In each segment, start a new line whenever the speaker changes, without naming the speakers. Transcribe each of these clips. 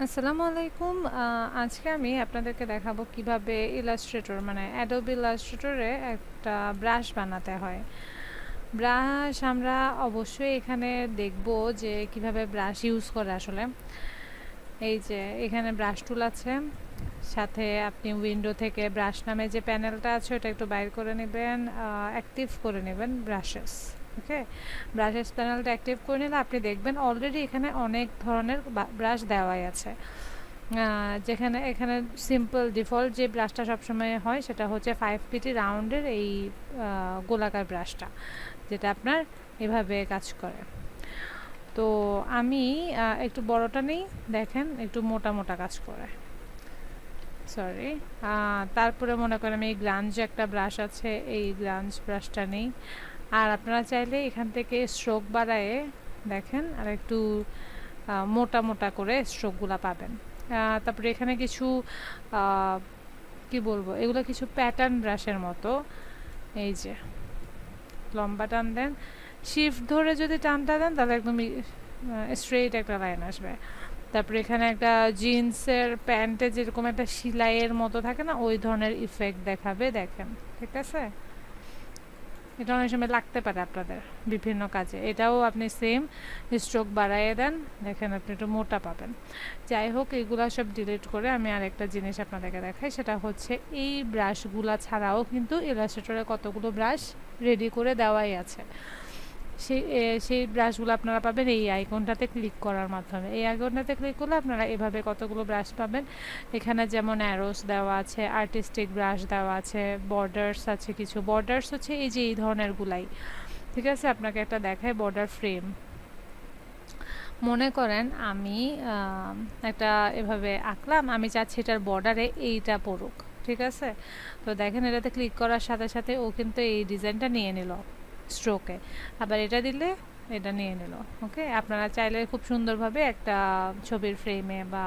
আসসালামু আলাইকুম। আজকে আমি আপনাদেরকে দেখাবো কিভাবে ইলাস্ট্রেটর মানে অ্যাডোবি ইলাস্ট্রেটরে একটা ব্রাশ বানাতে হয়। ব্রাশ আমরা অবশ্যই এখানে দেখব যে কিভাবে ব্রাশ ইউজ করে আসলে। এই যে এখানে ব্রাশ টুল আছে, সাথে আপনি উইন্ডো থেকে ব্রাশ নামে যে প্যানেলটা আছে ওটা একটু বাইর করে নেবেন, অ্যাক্টিভ করে নেবেন ব্রাশেস। ওকে, ব্রাশেস প্যানেলটা অ্যাক্টিভ করে নিলে আপনি দেখবেন অলরেডি এখানে অনেক ধরনের ব্রাশ দেওয়াই আছে। যেখানে এখানে সিম্পল ডিফল্ট যে ব্রাশটা সবসময় হয় সেটা হচ্ছে 5 পিটি রাউন্ডের এই গোলাকার ব্রাশটা, যেটা আপনার এভাবে কাজ করে। তো আমি একটু বড়টা নেই, দেখেন একটু মোটা মোটা কাজ করে। সরি, তারপরে মনে করেন আমি এই গ্রাঞ্জ একটা ব্রাশ আছে, এই গ্রাঞ্জ ব্রাশটা নেই। আর আপনারা চাইলে এখান থেকে স্ট্রোক বাড়ায়ে দেখেন আর একটু মোটা মোটা করে স্ট্রোকগুলো পাবেন। তারপরে এখানে কিছু কি বলবো, এগুলো কিছু প্যাটার্ন ব্রাশের মতো। এই যে লম্বা টান দেন, শিফট ধরে যদি টানটা দেন তাহলে একদম স্ট্রেইট একটা লাইন আসবে। তারপরে এখানে একটা জিন্সের প্যান্টে যেরকম একটা সেলাইয়ের মতো থাকে না, ওই ধরনের ইফেক্ট দেখাবে, দেখেন। ঠিক আছে, এটা অনেক সময় লাগতে পারে আপনাদের বিভিন্ন কাজে। এটাও আপনি সেম স্ট্রোক বাড়াইয়ে দেন, দেখেন আপনি একটু মোটা পাবেন। যাই হোক, এগুলা সব ডিলিট করে আমি আরেকটা জিনিস আপনাদেরকে দেখাই, সেটা হচ্ছে এই ব্রাশগুলা ছাড়াও কিন্তু ইলাস্ট্রেটরে কতগুলো ব্রাশ রেডি করে দেওয়াই আছে। সেই ব্রাশগুলো আপনারা পাবেন এই আইকনটাতে ক্লিক করার মাধ্যমে। এই আইকনটাতে ক্লিক করলে আপনারা এভাবে কতগুলো ব্রাশ পাবেন। এখানে যেমন অ্যারোস দেওয়া আছে, আর্টিস্টিক ব্রাশ দেওয়া আছে, বর্ডার্স আছে, কিছু বর্ডার্স হচ্ছে এই যে এই ধরনের গুলাই। ঠিক আছে, আপনাকে একটা দেখায় বর্ডার ফ্রেম। মনে করেন আমি একটা এভাবে আঁকলাম, আমি চাচ্ছি এটার বর্ডারে এইটা পড়ুক। ঠিক আছে, তো দেখেন এটাতে ক্লিক করার সাথে সাথে ও কিন্তু এই ডিজাইনটা নিয়ে নিল স্ট্রোকে। আবার এটা দিলে এটা নিয়ে নিল। ওকে, আপনারা চাইলে খুব সুন্দরভাবে একটা ছবির ফ্রেমে বা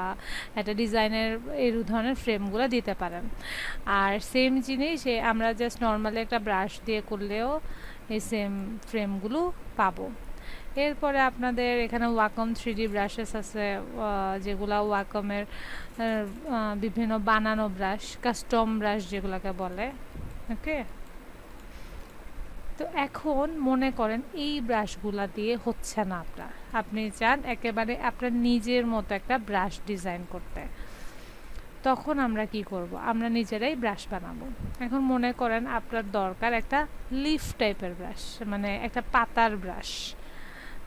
একটা ডিজাইনের এই ধরনের ফ্রেমগুলো দিতে পারেন। আর সেম জিনিস আমরা জাস্ট নর্মালি একটা ব্রাশ দিয়ে করলেও এই সেম ফ্রেমগুলো পাবো। এরপরে আপনাদের এখানে ওয়াকম 3D ব্রাশেস আছে, যেগুলা ওয়াকমের বিভিন্ন বানানো ব্রাশ, কাস্টম ব্রাশ যেগুলোকে বলে। ওকে, তো এখন মনে করেন এই ব্রাশগুলা দিয়ে হচ্ছে না আপনার, আপনি চান একেবারে আপনার নিজের মতো একটা ব্রাশ ডিজাইন করতে। তখন আমরা কি করব, আমরা নিজেরাই ব্রাশ বানাবো। এখন মনে করেন আপনার দরকার একটা লিফ টাইপের ব্রাশ, মানে একটা পাতার ব্রাশ,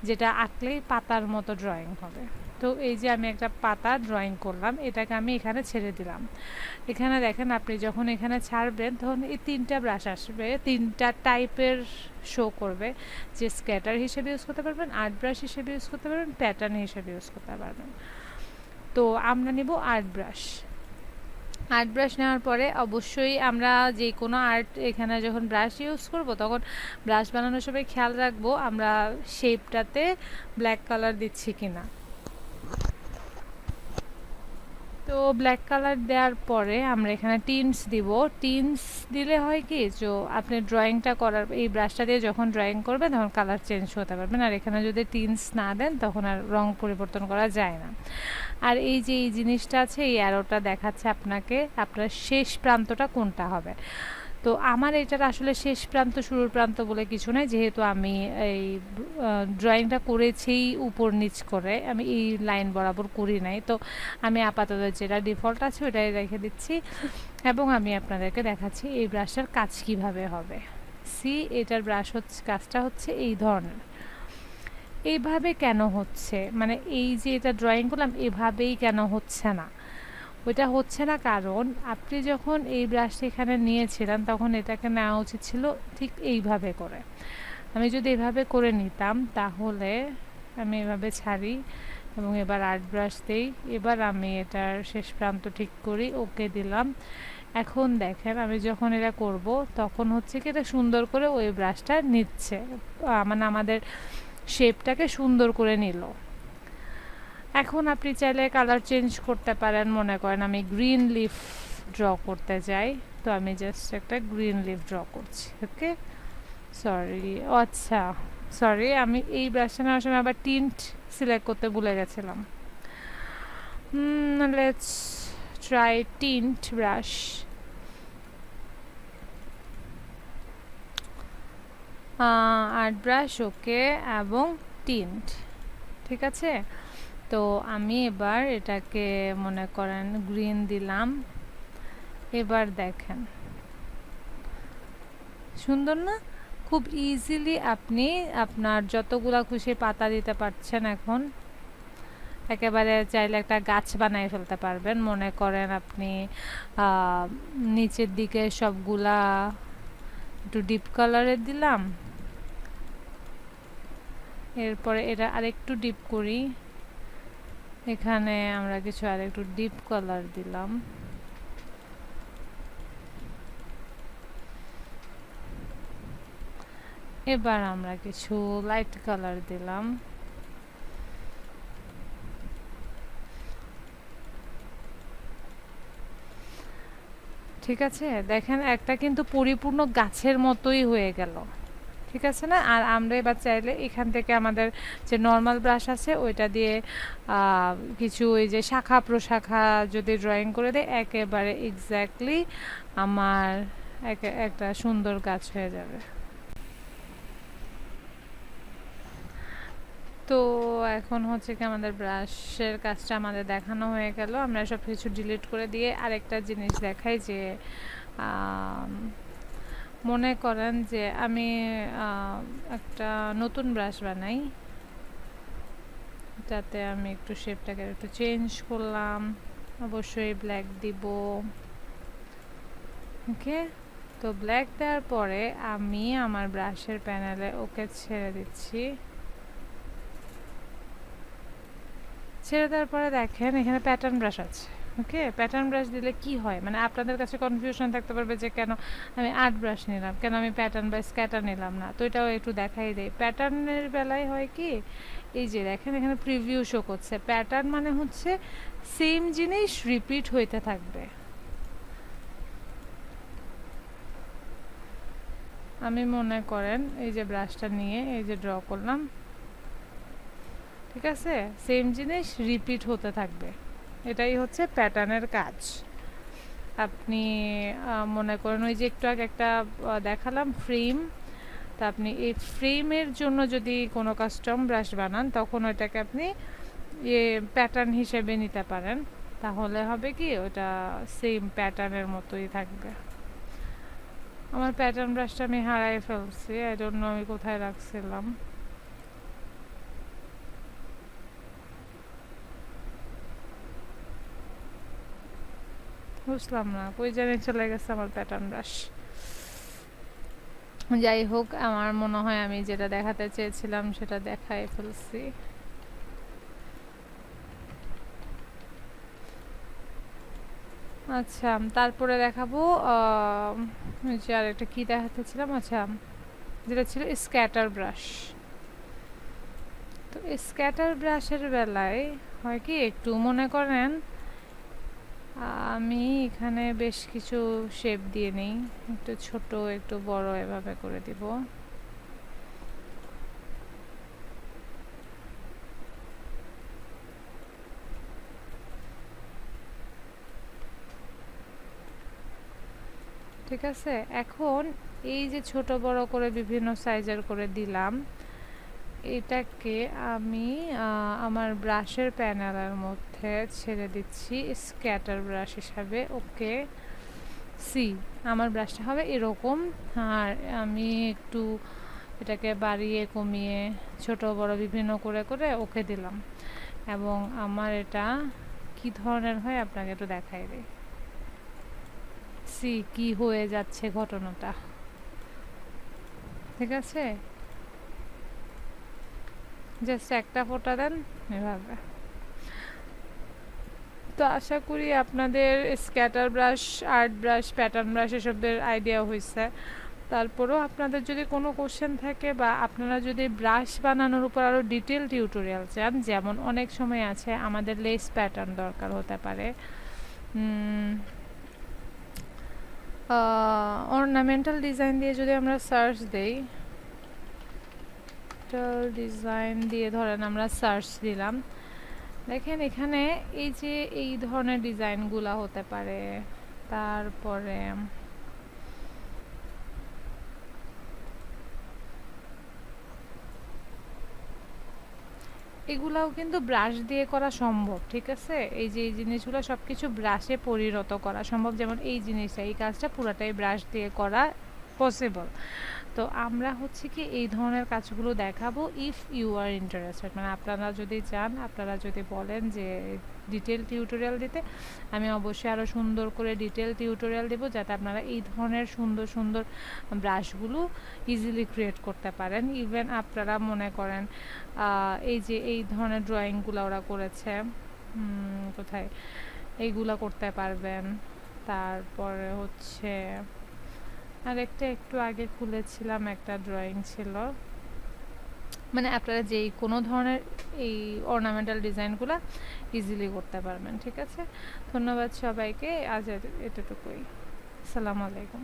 যেটা আঁকলেই পাতার মতো ড্রয়িং হবে। তো এই যে আমি একটা পাতা ড্রয়িং করলাম, এটাকে আমি এখানে ছেড়ে দিলাম। এখানে দেখেন আপনি যখন এখানে ছাড়বেন তখন এই 3টা ব্রাশ আসবে, 3টা টাইপের শো করবে, যে স্ক্যাটার হিসেবে ইউজ করতে পারবেন, আর্ট ব্রাশ হিসেবে ইউজ করতে পারবেন, প্যাটার্ন হিসেবে ইউজ করতে পারবেন। তো আমরা নিব আর্ট ব্রাশ। আর্ট ব্রাশ নেওয়ার পরে অবশ্যই আমরা যে কোনো আর্ট এখানে যখন ব্রাশ ইউজ করব তখন ব্রাশ বানানোর সময় খেয়াল রাখবো আমরা শেপটাতে ব্ল্যাক কালার দিচ্ছি কিনা। তো ব্ল্যাক কালার দেওয়ার পরে আমরা এখানে টিন্টস দিব। টিন্টস দিলে হয় কি, যে আপনি ড্রয়িংটা করার এই ব্রাশটা দিয়ে যখন ড্রয়িং করবেন তখন কালার চেঞ্জ হতে পারবেন, আর এখানে যদি টিন্টস না দেন তখন আর রং পরিবর্তন করা যায় না। আর এই যে এই জিনিসটা আছে, এই অ্যারোটা দেখাচ্ছে আপনাকে আপনার শেষ প্রান্তটা কোনটা হবে। তো আমার এটার আসলে শেষ প্রান্ত শুরুর প্রান্ত বলে কিছু নাই, যেহেতু আমি এই ড্রয়িংটা করেছি উপর নিচ করে, আমি এই লাইন বরাবর করি নাই। তো আমি আপাতত যেটা ডিফল্ট আছে ওটাই রেখে দিচ্ছি, এবং আমি আপনাদেরকে দেখাচ্ছি এই ব্রাশটার কাজ কিভাবে হবে। এটার ব্রাশ হচ্ছে, কাজটা হচ্ছে এই ধরনের। এইভাবে কেন হচ্ছে, মানে এই যে এটা ড্রয়িং করলাম এভাবেই কেন হচ্ছে না, ওইটা হচ্ছে না কারণ আপনি যখন এই ব্রাশটা এখানে নিয়েছিলেন তখন এটাকে নেওয়া উচিত ছিল ঠিক এইভাবে করে। আমি যদি এভাবে করে নিতাম তাহলে আমি এভাবে ছাড়ি এবং এবার আর্ট ব্রাশ দিই, এবার আমি এটার শেষ প্রান্ত ঠিক করি, ওকে দিলাম। এখন দেখেন আমি যখন এটা করব তখন হচ্ছে কি এটা সুন্দর করে ওই ব্রাশটা নিচ্ছে, মানে আমাদের শেপটাকে সুন্দর করে নিল। এখন আপনি চাইলে কালার চেঞ্জ করতে পারেন, মনে করেন আমি গ্রিন লিফ ড্র করতে চাই, তো আমি জাস্ট একটা গ্রিন লিফ ড্র করছি। ওকে, সরি, আচ্ছা সরি, আমি এই ব্রাশটা নেওয়ার সময় আবার টিন্ট সিলেক্ট করতে ভুলে গেছিলাম। Let's try tint brush. Art brush okay, এবং টিন্ট, ঠিক আছে। তো আমি এবার এটাকে মনে করেন গ্রিন দিলাম। এবার দেখেন সুন্দর না? খুব ইজিলি আপনি আপনার যতগুলা খুশি পাতা দিতে পারছেন। এখন একেবারে চাইলে একটা গাছ বানিয়ে ফেলতে পারবেন। মনে করেন আপনি নিচের দিকে সবগুলা একটু ডিপ কালারের দিলাম, এরপরে এটা আরেকটু ডিপ করি, এখানে আমরা কিছু আরেকটু ডিপ কালার দিলাম। এবার আমরা কিছু লাইট কালার দিলাম। ঠিক আছে, দেখেন একটা কিন্তু পরিপূর্ণ গাছের মতোই হয়ে গেল, ঠিক আছে না? আর আমরা এবার চাইলে এখান থেকে আমাদের যে নর্মাল ব্রাশ আছে ওইটা দিয়ে কিছু ওই যে শাখা প্রশাখা যদি ড্রয়িং করে দেয়, একেবারে এক্স্যাক্টলি আমার একটা সুন্দর গাছ হয়ে যাবে। তো এখন হচ্ছে কি আমাদের ব্রাশের কাজটা আমাদের দেখানো হয়ে গেল। আমরা সব কিছু ডিলিট করে দিয়ে আরেকটা জিনিস দেখাই যে মনে করেন যে আমি একটা নতুন ব্রাশ বানাই, যাতে আমি একটু শেপটাকে একটু চেঞ্জ করলাম। অবশ্যই ব্ল্যাক দিব, ওকে। তো ব্ল্যাক দেওয়ার পরে আমি আমার ব্রাশের প্যানেলে ওকে ছেড়ে দিচ্ছি। ছেড়ে দেওয়ার পরে দেখেন এখানে প্যাটার্ন ব্রাশ আছে, ওকে। প্যাটার্ন ব্রাশ দিলে কি হয়, মানে আপনাদের কাছে কনফিউশন থাকতে পারবে যে কেন আমি আর্ট ব্রাশ নিলাম, কেন আমি প্যাটার্ন বা স্ক্যাটার নিলাম না। তো এটাও একটু দেখাই দেয়। প্যাটার্নের বেলায় হয় কি, এই যে দেখেন এখানে প্রিভিউ শো করছে। প্যাটার্ন মানে হচ্ছে সেম জিনিস রিপিট হইতে থাকবে। আমি মনে করেন এই যে ব্রাশটা নিয়ে এই যে ড্র করলাম, ঠিক আছে, সেম জিনিস রিপিট হতে থাকবে, এটাই হচ্ছে প্যাটার্নের কাজ। আপনি মনে করেন ওই যে একটু আগে একটা দেখালাম ফ্রেম, তা আপনি এই ফ্রেমের জন্য যদি কোনো কাস্টম ব্রাশ বানান তখন ওইটাকে আপনি প্যাটার্ন হিসেবে নিতে পারেন। তাহলে হবে কি ওটা সেম প্যাটার্নের মতোই থাকবে। আমার প্যাটার্ন ব্রাশটা আমি হারাই ফেলছি, আই ডোন্ট নো আমি কোথায় রাখছিলাম। বুঝলাম না কই জানি চলে গেছে আমার প্যাটার্ন ব্রাশ। যাই হোক, আমার মনে হয় আমি যেটা দেখাতে চেয়েছিলাম সেটা দেখাই ফেলছি। আচ্ছা, তারপরে দেখাবো যে আর একটা কী দেখাতে ছিলাম, আচ্ছা যেটা ছিল স্ক্যাটার ব্রাশ। তো স্ক্যাটার ব্রাশের বেলায় হয় কি, একটু মনে করেন আমি এখানে বেশ কিছু শেপ দিয়ে নিই, একটু ছোট একটু বড় এভাবে করে দিব। ঠিক আছে, এখন এই যে ছোট বড় করে বিভিন্ন সাইজের করে দিলাম, এটাকে আমি আমার ব্রাশের প্যানেলের মধ্যে ছেড়ে দিচ্ছি স্ক্যাটার ব্রাশ হিসাবে, ওকে। সি, আমার ব্রাশটা হবে এরকম। আর আমি একটু এটাকে বাড়িয়ে কমিয়ে ছোট বড় বিভিন্ন করে করে ওকে দিলাম, এবং আমার এটা কি ধরনের হয় আপনাকে একটু দেখাই দিই। সি কি হয়ে যাচ্ছে ঘটনাটা, ঠিক আছে। জাস্ট একটা ফোঁটা দেন এভাবে। তো আশা করি আপনাদের scatter brush, art brush, pattern brush এসবের আইডিয়া হয়েছে। তারপরেও আপনাদের যদি কোনো কোশ্চেন থাকে বা আপনারা যদি ব্রাশ বানানোর উপর আরও ডিটেল টিউটোরিয়াল চান, যেমন অনেক সময় আছে আমাদের লেস প্যাটার্ন দরকার হতে পারে, অর্নামেন্টাল ডিজাইন দিয়ে যদি আমরা সার্চ দেই, ডিজাইন দিয়ে ধরেন আমরা সার্চ দিলাম, দেখেন এখানে এই যে এই ধরনের ডিজাইনগুলা হতে পারে, তারপরে এগুলাও কিন্তু ব্রাশ দিয়ে করা সম্ভব, ঠিক আছে? এই যে এই জিনিসগুলো সব কিছু ব্রাশে পরিণত করা সম্ভব, যেমন এই জিনিসটা, এই কাজটা পুরাটাই ব্রাশ দিয়ে করা পসিবল। তো আমরা হচ্ছে কি এই ধরনের কাজগুলো দেখাবো ইফ ইউ আর ইন্টারেস্টেড, মানে আপনারা যদি চান, আপনারা যদি বলেন যে ডিটেল টিউটোরিয়াল দিতে, আমি অবশ্যই আরও সুন্দর করে ডিটেল টিউটোরিয়াল দেবো, যাতে আপনারা এই ধরনের সুন্দর সুন্দর ব্রাশগুলো ইজিলি ক্রিয়েট করতে পারেন। ইভেন আপনারা মনে করেন এই যে এই ধরনের ড্রয়িংগুলো ওরা করেছে, কোথায়, এইগুলা করতে পারবেন। তারপরে হচ্ছে আরেকটা একটু আগে খুলেছিলাম, একটা ড্রয়িং ছিল, মানে আপনারা যেই কোনো ধরনের এই অর্নামেন্টাল ডিজাইনগুলো ইজিলি করতে পারবেন, ঠিক আছে? ধন্যবাদ সবাইকে, আজ এতটুকুই। আসসালামু আলাইকুম।